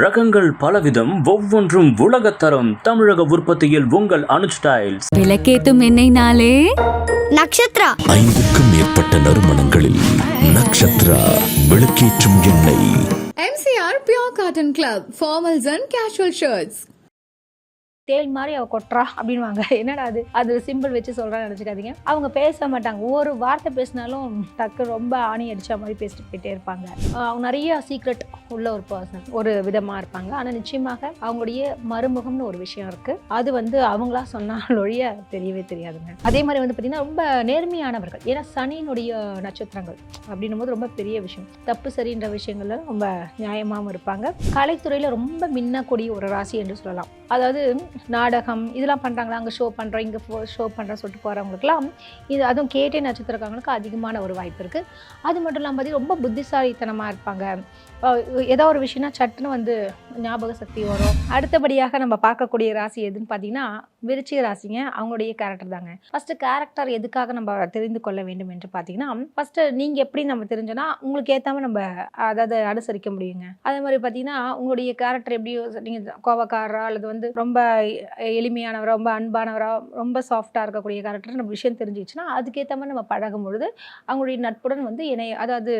ரகங்கள் பலவிதம், ஒவ்வொன்றும் உலகத்தரம். தமிழக உற்பத்தியில் உங்கள் அனுஜ் டைல்ஸ். விளக்கேத்தும் எண்ணெய்னாலே நக்ஷத்ரா. 5க்கும் மேற்பட்ட நறுமணங்களில் நக்ஷத்ரா விளக்கேற்றும் எண்ணெய். MCR Pure Cotton Club, formals and casual shirts. தேள் மாதிரி அவ கொட்டுறா அப்படின்வாங்க. என்னடா அது சிம்பிள் வச்சு சொல்கிறான்னு நினச்சிக்காதீங்க. அவங்க பேச மாட்டாங்க. ஒரு வார்த்தை பேசினாலும் டக்கு ரொம்ப ஆணி அடித்த மாதிரி பேசிட்டு போயிட்டே இருப்பாங்க. அவங்க நிறைய சீக்ரெட் உள்ள ஒரு பர்சன், ஒரு விதமாக இருப்பாங்க. ஆனால் நிச்சயமாக அவங்களுடைய மறுமுகம்னு ஒரு விஷயம் இருக்குது. அது அவங்களா சொன்னால் ஒழிய தெரியவே தெரியாதுங்க. அதே மாதிரி பார்த்திங்கன்னா ரொம்ப நேர்மையானவர்கள். ஏன்னா சனியினுடைய நட்சத்திரங்கள் அப்படின்னும் போது ரொம்ப பெரிய விஷயம். தப்பு சரின்ற விஷயங்கள்ல ரொம்ப நியாயமாகவும் இருப்பாங்க. கலைத்துறையில் ரொம்ப மின்னக்கூடிய ஒரு ராசி என்று சொல்லலாம். அதாவது நாடகம் இதெல்லாம் பண்ணுறாங்களா, அங்கே ஷோ பண்ணுறோம், இங்கே ஷோ பண்ணுறோம் சொல்லிட்டு போகிறவங்களுக்குலாம் இது, அதுவும் கேட்டே நட்சத்திரக்காரங்களுக்கு அதிகமான ஒரு வாய்ப்பு இருக்குது. அது மட்டும் இல்லாமல் பார்த்திங்கன்னா ரொம்ப புத்திசாலித்தனமாக இருப்பாங்க. ஏதோ ஒரு விஷயம்னா சட்டுன்னு ஞாபக சக்தி வரும். அடுத்தபடியாக நம்ம பார்க்கக்கூடிய ராசி எதுன்னு பார்த்தீங்கன்னா விருச்சிக ராசிங்க. அவங்களுடைய கேரக்டர் தாங்க. ஃபஸ்ட்டு கேரக்டர் எதுக்காக நம்ம தெரிந்து கொள்ள வேண்டும் என்று பார்த்தீங்கன்னா, ஃபஸ்ட்டு நீங்கள் எப்படி நம்ம தெரிஞ்சோன்னா உங்களுக்கு ஏற்றாமல் நம்ம அதாவது அனுசரிக்க முடியுங்க. அதே மாதிரி பார்த்தீங்கன்னா உங்களுடைய கேரக்டர் எப்படி, நீங்கள் கோவக்காரரா அல்லது ரொம்ப எளிமையானவரா, ரொம்ப அன்பானவரா, ரொம்ப சாஃப்டாக இருக்கக்கூடிய கேரக்டர் நம்ம விஷயம் தெரிஞ்சிச்சுன்னா அதுக்கேற்ற மாதிரி நம்ம பழகும் பொழுது அவங்களுடைய நட்புடன் அதாவது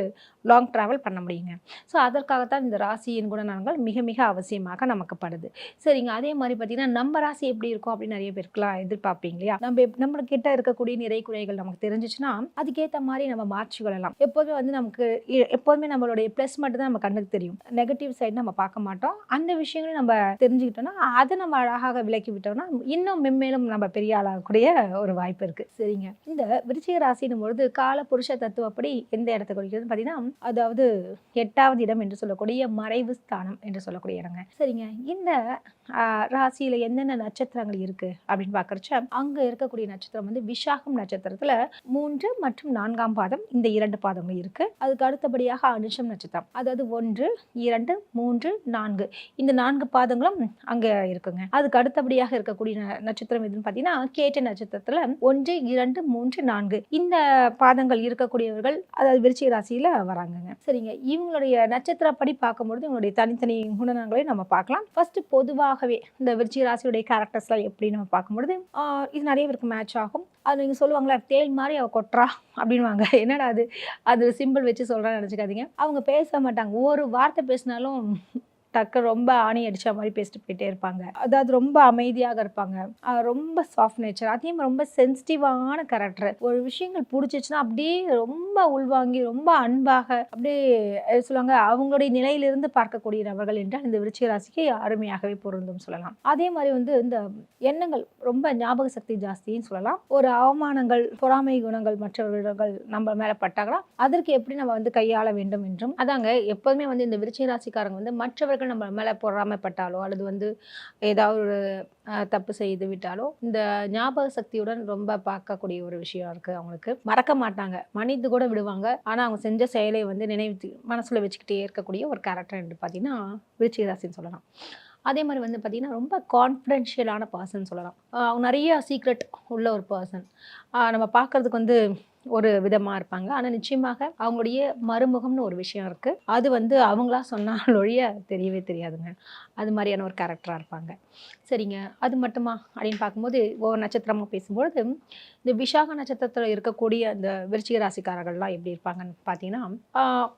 லாங் ட்ராவல் பண்ண முடியுங்க. ஸோ அதற்காகத்தான் இந்த ராசியின் குணநலன்கள் மிக மிக அவசியமாக நமக்கு படுது. சரிங்க. அதே மாதிரி பார்த்தீங்கன்னா நம்ம ராசி எப்படி இருக்கும் அப்படின்னு நிறைய பேருக்குலாம் எதிர்பார்ப்பீங்க இல்லையா? நம்ம கிட்ட இருக்கக்கூடிய நிறை குறைகள் நமக்கு தெரிஞ்சிச்சுன்னா அதுக்கேற்ற மாதிரி நம்ம மாற்றிக்கொள்ளலாம். எப்போதுமே நமக்கு எப்போதுமே நம்மளுடைய ப்ளஸ் மட்டும் தான் நம்ம கண்ணுக்கு தெரியும். நெகட்டிவ் சைடு நம்ம பார்க்க மாட்டோம். அந்த விஷயங்களையும் நம்ம தெரிஞ்சுக்கிட்டோம்னா அதை நம்ம அழகாக விலக்கி விட்டோம்னா இன்னும் மென்மேலும் நம்ம பெரிய ஆளாகக்கூடிய ஒரு வாய்ப்பு இருக்குது. சரிங்க. இந்த விருச்சிக ராசினும் பொழுது கால புருஷ தத்துவப்படி எந்த இடத்தை குறிக்கிறதுன்னு பார்த்தீங்கன்னா, அதாவது 8வது இடம் என்று சொல்லக்கூடிய மறைவு ஸ்தானம் என்று சொல்லக்கூடிய இடங்க. சரிங்க. இந்த ராசியில என்னென்ன நட்சத்திரங்கள் இருக்கு அப்படின்னு பார்க்கறச்ச, அங்க இருக்கக்கூடிய நட்சத்திரம் விசாகம் நட்சத்திரத்துல 3 மற்றும் 4ஆம் பாதம், இந்த 2 பாதங்கள் இருக்கு. அதுக்கு அடுத்தபடியாக அனுஷம் நட்சத்திரம், அதாவது 1, 2, 3, 4 இந்த 4 பாதங்களும் அங்க இருக்குங்க. அதுக்கு அடுத்தபடியாக இருக்கக்கூடிய நட்சத்திரம் எதுன்னு பார்த்தீங்கன்னா கேட்ட நட்சத்திரத்துல 1, 2, 3, 4 இந்த பாதங்கள் இருக்கக்கூடியவர்கள் அதாவது விருச்சிக ராசியில வராங்கங்க. சரிங்க. இவங்களுடைய நட்சத்திரப்படி பார்க்கும்பொழுது இவங்களுடைய தனித்தனி குணநலன்களை நம்ம பார்க்கலாம். ஃபர்ஸ்ட் பொதுவாகவே இந்த விருச்சிக ராசியுடைய கேரக்டர்ஸ்லாம் எப்படி நம்ம பார்க்கும்பொழுது இது நிறைய பேருக்கு மேட்ச் ஆகும். அது நீங்கள் சொல்லுவாங்களா, தேள் மாதிரி அவ கொட்டுறா அப்படின்வாங்க. என்னடா அது சிம்பிள் வச்சு சொல்கிறான்னு நினச்சிக்காதீங்க. அவங்க பேச மாட்டாங்க. ஒரு வார்த்தை பேசினாலும் டக்கு ரொம்ப ஆணி அடித்த மாதிரி பேசிட்டு போயிட்டே இருப்பாங்க. அதாவது ரொம்ப அமைதியாக இருப்பாங்க. ரொம்ப சாஃப்ட் நேச்சர். அதே மாதிரி ரொம்ப சென்சிட்டிவான கேரக்டர். ஒரு விஷயங்கள் பிடிச்சிச்சுன்னா அப்படியே ரொம்ப உள்வாங்கி ரொம்ப அன்பாக அப்படியே சொல்லுவாங்க. அவங்களுடைய நிலையிலிருந்து பார்க்கக்கூடிய நபர்கள் என்றால் இந்த விருச்சிக ராசிக்கு அருமையாகவே பொருந்தும் சொல்லலாம். அதே மாதிரி இந்த எண்ணங்கள் ரொம்ப ஞாபக சக்தி ஜாஸ்தின்னு சொல்லலாம். ஒரு அவமானங்கள், பொறாமை குணங்கள் மற்றவர்கள் நம்ம மேலே பட்டாங்கன்னா அதற்கு எப்படி நம்ம கையாள வேண்டும் என்றும் அதாங்க. எப்போதுமே இந்த விருச்சிக ராசிக்காரங்க மற்றவர்கள் நம்ம மேலே பொறாமைப்பட்டாலோ அல்லது ஏதாவது ஒரு தப்பு செய்து விட்டாலோ இந்த ஞாபக சக்தியுடன் ரொம்ப பார்க்கக்கூடிய ஒரு விஷயம் இருக்குது. அவங்களுக்கு மறக்க மாட்டாங்க, மன்னித்து கூட விடுவாங்க. ஆனால் அவங்க செஞ்ச செயலை நினைவு மனசில் வச்சுக்கிட்டே இருக்கக்கூடிய ஒரு கேரக்டர் என்று பார்த்தீங்கன்னா விருச்சிக ராசின்னு சொல்லலாம். அதே மாதிரி பார்த்தீங்கன்னா ரொம்ப கான்ஃபிடென்ஷியலான பர்சன் சொல்லலாம். அவங்க நிறைய சீக்ரெட் உள்ள ஒரு பர்சன். நம்ம பார்க்குறதுக்கு ஒரு விதமாக இருப்பாங்க. ஆனால் நிச்சயமாக அவங்களுடைய மறுமுகம்னு ஒரு விஷயம் இருக்குது. அது அவங்களா சொன்னால் ஒழிய தெரியவே தெரியாதுங்க. அது மாதிரியான ஒரு கேரக்டராக இருப்பாங்க. சரிங்க. அது மட்டுமா அப்படின்னு பார்க்கும்போது ஒவ்வொரு நட்சத்திரமாக பேசும்பொழுது இந்த விசாக நட்சத்திரத்தில் இருக்கக்கூடிய இந்த விருச்சிக ராசிக்காரர்கள்லாம் எப்படி இருப்பாங்கன்னு பார்த்தீங்கன்னா,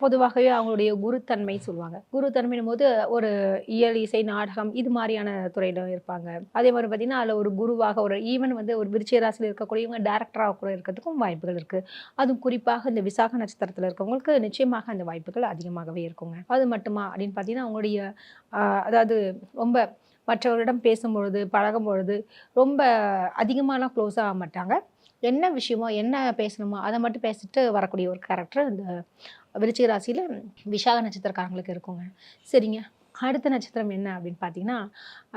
பொதுவாகவே அவங்களுடைய குருத்தன்மை சொல்லுவாங்க. குருத்தன்மையின் போது ஒரு இயல், இசை, நாடகம் இது மாதிரியான துறையில் இருப்பாங்க. அதே மாதிரி பார்த்தீங்கன்னா அதில் ஒரு குருவாக ஒரு ஈவன் ஒரு விருச்சிக ராசியில் இருக்கக்கூடியவங்க டேரக்டராக கூட இருக்கிறதுக்கும் வாய்ப்புகள் இருக்குது. அதுவும் குறிப்பாக இந்த விசாக நட்சத்திரத்தில் இருக்கவங்களுக்கு நிச்சயமாக அந்த வாய்ப்புகள் அதிகமாகவே இருக்குங்க. அது மட்டுமா அப்படின்னு பார்த்தீங்கன்னா அவங்களுடைய அதாவது ரொம்ப மற்றவர்களிடம் பேசும்பொழுது பழகும் பொழுது ரொம்ப அதிகமாகலாம் க்ளோஸ் ஆக மாட்டாங்க. என்ன விஷயமோ என்ன பேசணுமோ அதை மட்டும் பேசிட்டு வரக்கூடிய ஒரு கேரக்டர் இந்த விருச்சிக ராசியில் விசாக நட்சத்திரக்காரங்களுக்கு இருக்குங்க. சரிங்க. அடுத்த நட்சத்திரம் என்ன அப்படின்னு பார்த்தீங்கன்னா,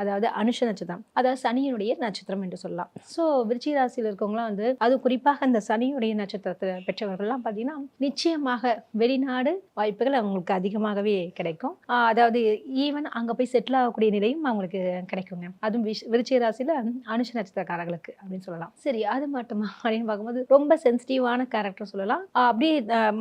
அதாவது அனுஷ நட்சத்திரம், அதாவது சனியினுடைய நட்சத்திரம் என்று சொல்லலாம். ஸோ விருச்சிக ராசியில் இருக்கவங்களாம் அது குறிப்பாக இந்த சனியுடைய நட்சத்திரத்தை பெற்றவர்கள்லாம் பார்த்தீங்கன்னா நிச்சயமாக வெளிநாடு வாய்ப்புகள் அவங்களுக்கு அதிகமாகவே கிடைக்கும். அதாவது ஈவன் அங்கே போய் செட்டில் ஆகக்கூடிய நிலையும் அவங்களுக்கு கிடைக்குங்க. அதுவும் விருச்சிக ராசியில் அனுஷ நட்சத்திரக்காரர்களுக்கு அப்படின்னு சொல்லலாம். சரி. அது மட்டுமா அப்படின்னு பார்க்கும்போது ரொம்ப சென்சிட்டிவான கேரக்டர் சொல்லலாம். அப்படியே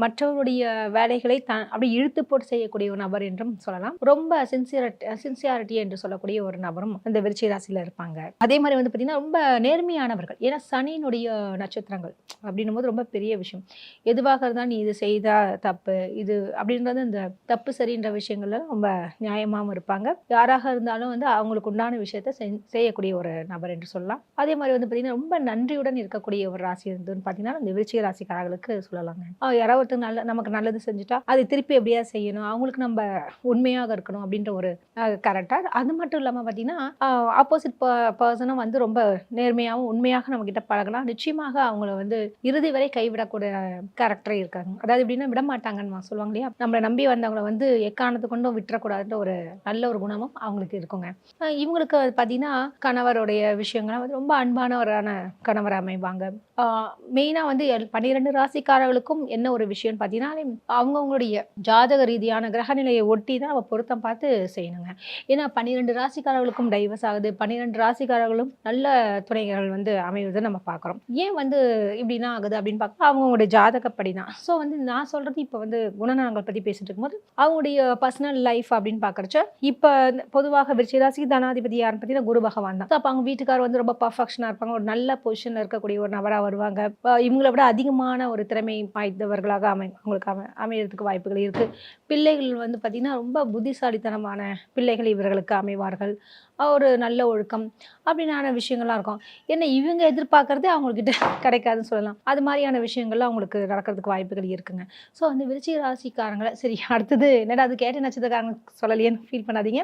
மற்றவருடைய வேலைகளை அப்படியே இழுத்து போட்டு செய்யக்கூடிய ஒரு நபர் என்றும் சொல்லலாம். ரொம்ப சின்சியாரிட்டி என்று சொல்லக்கூடிய ஒரு நபரும் இந்த விருச்சிக ராசியில் இருப்பாங்க. அதே மாதிரி வந்து பார்த்தீங்கன்னா ரொம்ப நேர்மையானவர்கள். ஏன்னா சனியினுடைய நட்சத்திரங்கள் அப்படின்னும் போது ரொம்ப பெரிய விஷயம். எதுவாக இருந்தால் நீ இது செய்தால் தப்பு, இது அப்படின்றது இந்த தப்பு சரின்ற விஷயங்கள்ல ரொம்ப நியாயமாகவும் இருப்பாங்க. யாராக இருந்தாலும் வந்து அவங்களுக்கு உண்டான விஷயத்த செய்யக்கூடிய ஒரு நபர் என்று சொல்லலாம். அதே மாதிரி வந்து பார்த்தீங்கன்னா ரொம்ப நன்றியுடன் இருக்கக்கூடிய ஒரு ராசி இருந்ததுன்னு பார்த்தீங்கன்னா இந்த விருச்சிக ராசிக்காரர்களுக்கு சொல்லலாங்க. யாராவது ஒருத்தர் நமக்கு நல்லது செஞ்சுட்டா அதை திருப்பி எப்படியா செய்யணும், அவங்களுக்கு நம்ம உண்மையாக இருக்கணும் அப்படின்ற ஒரு கேரக்டர். அது மட்டும் இல்லாமல் பார்த்தீங்கன்னா ஆப்போசிட் பர்சனும் வந்து ரொம்ப நேர்மையாகவும் உண்மையாக நம்ம கிட்ட பழகலாம். நிச்சயமாக அவங்கள வந்து இறுதி வரை கைவிடக்கூடிய கேரக்டரே இருக்காங்க. அதாவது எப்படின்னா விட மாட்டாங்கன்னு சொல்லுவாங்க இல்லையா, நம்மளை நம்பி வந்தவங்களை வந்து எக்காரணத்து கொண்டும் விட்டுறக்கூடாதுன்ற ஒரு நல்ல ஒரு குணமும் அவங்களுக்கு இருக்குங்க. இவங்களுக்கு பார்த்தீங்கன்னா கணவருடைய விஷயங்கள்லாம் வந்து ரொம்ப அன்பானவரான கணவர் அமைவாங்க. மெயினாக வந்து 12 ராசிக்காரர்களுக்கும் என்ன ஒரு விஷயம்னு பார்த்தீங்கன்னா அவங்கவுங்களுடைய ஜாதக ரீதியான கிரகநிலையை ஒட்டி தான் நம்ம பொருத்தம் பார்த்து செய்யணுங்க. ஏன்னா 12 ராசிக்காரர்களுக்கும் டைவர்ஸ் ஆகுது, 12 ராசிக்காரர்களும் நல்ல துணைகள் வந்து அமைவதை நம்ம பார்க்குறோம். ஏன் வந்து இப்படின்னா ஆகுது அப்படின்னு பார்க்க அவங்களுடைய ஜாதகப்படி தான். ஸோ வந்து நான் சொல்கிறது இப்போ வந்து குணநலங்கள் பற்றி பேசிட்டு இருக்கும்போது அவங்களுடைய பர்சனல் லைஃப் அப்படின்னு பார்க்குறச்ச இப்போ பொதுவாக விருச்சிக ராசிக்கு தனாதிபதி யாருன்னு பார்த்தீங்கன்னா குரு பகவான் தான். ஸோ அப்போ அவங்க வீட்டுக்கார் வந்து ரொம்ப பர்ஃபெக்ஷனாக இருப்பாங்க, ஒரு நல்ல பொசிஷனில் இருக்கக்கூடிய ஒரு நபராக வருவாங்க. இவங்களை விட அதிகமான ஒரு திறமை வாய்ந்தவர்களாக அவங்களுக்கு அமையறதுக்கு வாய்ப்புகள் இருக்குது. பிள்ளைகள் வந்து பார்த்திங்கன்னா ரொம்ப புத்திசாலித்தனமான பிள்ளைகள் இவர்களுக்கு அமைவார்கள். ஒரு நல்ல ஒழுக்கம் அப்படின்னான விஷயங்கள்லாம் இருக்கும். ஏன்னா இவங்க எதிர்பார்க்கறதே அவங்கக்கிட்ட கிடைக்காதுன்னு சொல்லலாம். அது மாதிரியான விஷயங்கள்லாம் அவங்களுக்கு நடக்கிறதுக்கு வாய்ப்புகள் இருக்குங்க. ஸோ வந்து விருச்சிக ராசிக்காரங்களை சரி அடுத்தது என்னடா அது கேட்டை நட்சத்திரக்காரங்க சொல்லலையேன்னு ஃபீல் பண்ணாதீங்க.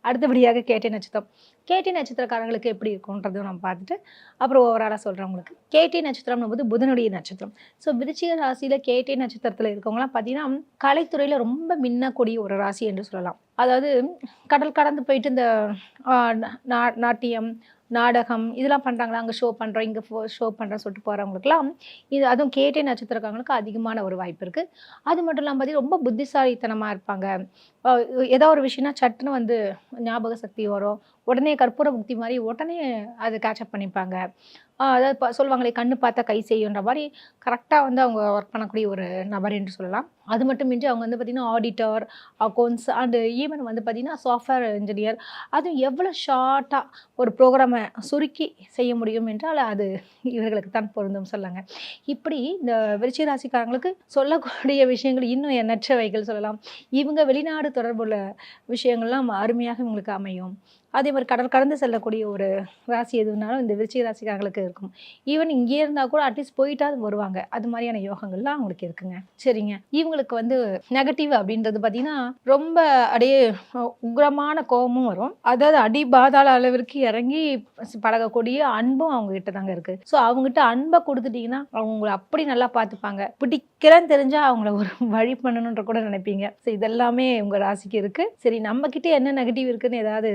அடுத்தபடியாக கேட்டை நட்சத்திரம். கேட்டை நட்சத்திரக்காரங்களுக்கு எப்படி இருக்கும்ன்றதும் நம்ம பார்த்துட்டு அப்புறம் ஓவராலாக சொல்கிறேன் உங்களுக்கு. கேட்டை நட்சத்திரம்னு போது புதனுடைய நட்சத்திரம். ஸோ விருச்சிக ராசியில் கேட்டை நட்சத்திரத்தில் இருக்கவங்களாம் பார்த்தீங்கன்னா கலைத்துறையில் ரொம்ப மின்னக்கூடிய ஒரு ராசி என்று சொல்லலாம். அதாவது கடல் கடந்து போயிட்டு இந்த நாட்டியம் நாடகம் இதெல்லாம் பண்ணுறாங்களா, அங்கே ஷோ பண்ணுறோம் இங்கே ஷோ பண்ணுறோன்னு சொல்லிட்டு போகிறவங்களுக்குலாம் இது அதுவும் கேட்டை நட்சத்திரக்காரங்களுக்கு அதிகமான ஒரு வாய்ப்பு இருக்குது. அது மட்டும் இல்லாமல் பார்த்தீங்கன்னா ரொம்ப புத்திசாலித்தனமாக இருப்பாங்க. ஏதோ ஒரு விஷயம்னா சட்டுன்னு வந்து ஞாபக சக்தி வரும், உடனே கற்பூர புக்தி மாதிரி உடனே அது கேட்சப் பண்ணிப்பாங்க. அதாவது சொல்லுவாங்களே கண்ணு பார்த்தா கை செய்யுன்ற மாதிரி கரெக்டாக வந்து அவங்க ஒர்க் பண்ணக்கூடிய ஒரு நபர் என்று சொல்லலாம். அது மட்டுமின்றி அவங்க வந்து பார்த்திங்கன்னா ஆடிட்டர், அக்கௌண்ட்ஸ் அண்டு ஈவன் வந்து பார்த்திங்கன்னா சாஃப்ட்வேர் இன்ஜினியர். அதுவும் எவ்வளோ ஷார்ட்டாக ஒரு ப்ரோக்ராமை சுருக்கி செய்ய முடியும் என்றால் அது இவர்களுக்கு தான் பொருந்தும் சொல்லாங்க. இப்படி இந்த விருச்சிக ராசிக்காரங்களுக்கு சொல்லக்கூடிய விஷயங்கள் இன்னும் எண்ணற்றவைகள் சொல்லலாம். இவங்க வெளிநாடு தொடர்புள்ள விஷயங்கள்லாம் அருமையாக இவங்களுக்கு அமையும். அதே மாதிரி கடல் கடந்து செல்லக்கூடிய ஒரு ராசி எதுனாலும் இந்த விருச்சிக ராசிக்காரங்களுக்கு இருக்கும். ஈவன் இங்கே இருந்தால் கூட அட்லீஸ்ட் போயிட்டாது வருவாங்க. அது மாதிரியான யோகங்கள்லாம் அவங்களுக்கு இருக்குங்க. சரிங்க, இவங்களுக்கு வந்து நெகட்டிவ் அப்படின்றது பார்த்தீங்கன்னா ரொம்ப அப்படியே உக்ரமான கோபமும் வரும். அதாவது அடி பாதாள அளவிற்கு இறங்கி பழகக்கூடிய அன்பும் அவங்க கிட்ட தாங்க இருக்குது. ஸோ அவங்ககிட்ட அன்பை கொடுத்துட்டிங்கன்னா அவங்கள அப்படி நல்லா பார்த்துப்பாங்க. பிடிக்கிறேன்னு தெரிஞ்சால் அவங்கள ஒரு வழி பண்ணணுன்ற கூட நினைப்பீங்க. ஸோ இதெல்லாமே உங்கள் ராசிக்கு இருக்குது. சரி, நம்மக்கிட்ட என்ன நெகட்டிவ் இருக்குன்னு ஏதாவது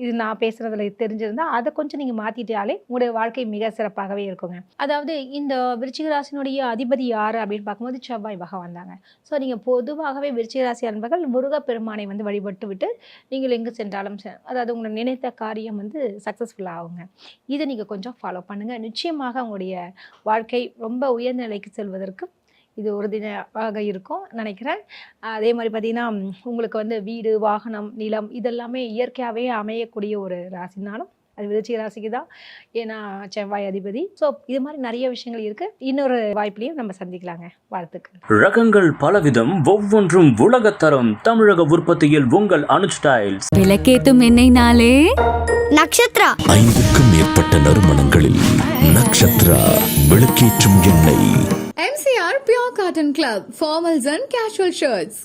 இது நான் பேசுறதுல தெரிஞ்சிருந்தா அதை கொஞ்சம் நீங்கள் மாற்றிட்டாலே உங்களுடைய வாழ்க்கை மிக சிறப்பாகவே இருக்குங்க. அதாவது இந்த விருச்சிக ராசினுடைய அதிபதி யார் அப்படின்னு பார்க்கும்போது செவ்வாய் பகவான் தாங்க. ஸோ நீங்கள் பொதுவாகவே விருச்சிக ராசி அன்பர்கள் முருகப்பெருமானை வந்து வழிபட்டு விட்டு நீங்கள் எங்கே சென்றாலும் அதாவது உங்களை நினைத்த காரியம் வந்து சக்ஸஸ்ஃபுல்லாக ஆகுங்க. இதை நீங்கள் கொஞ்சம் ஃபாலோ பண்ணுங்கள். நிச்சயமாக உங்களுடைய வாழ்க்கை ரொம்ப உயர்ந்த நிலைக்கு செல்வதற்கு இது உறுதியாக இருக்கும் நினைக்கிறேன். அதே மாதிரி பார்த்திங்கன்னா உங்களுக்கு வந்து வீடு வாகனம் நிலம் இதெல்லாமே இயற்கையாகவே அமையக்கூடிய ஒரு ராசினாலும் அது விருச்சிக ராசிக்கு தான். ஏன்னா செவ்வாய் அதிபதி. ஸோ இது மாதிரி நிறைய விஷயங்கள் இருக்குது. இன்னொரு வாய்ப்புலையும் நம்ம சந்திக்கலாங்க. வாழ்த்துக்கள். ரகங்கள் பலவிதம், ஒவ்வொன்றும் உலகத்தரம். தமிழக உற்பத்தியில் உங்கள் அனுஜ் டைல்ஸ். விளக்கேத்தும் எண்ணெய்னாலே நட்சத்திரா. 5க்கும் மேற்பட்ட நறுமணங்களில் நக்ஷத்ரா விளக்கேற்றும் எண்ணெய். MCR Pure Cotton Club, formals and casual shirts.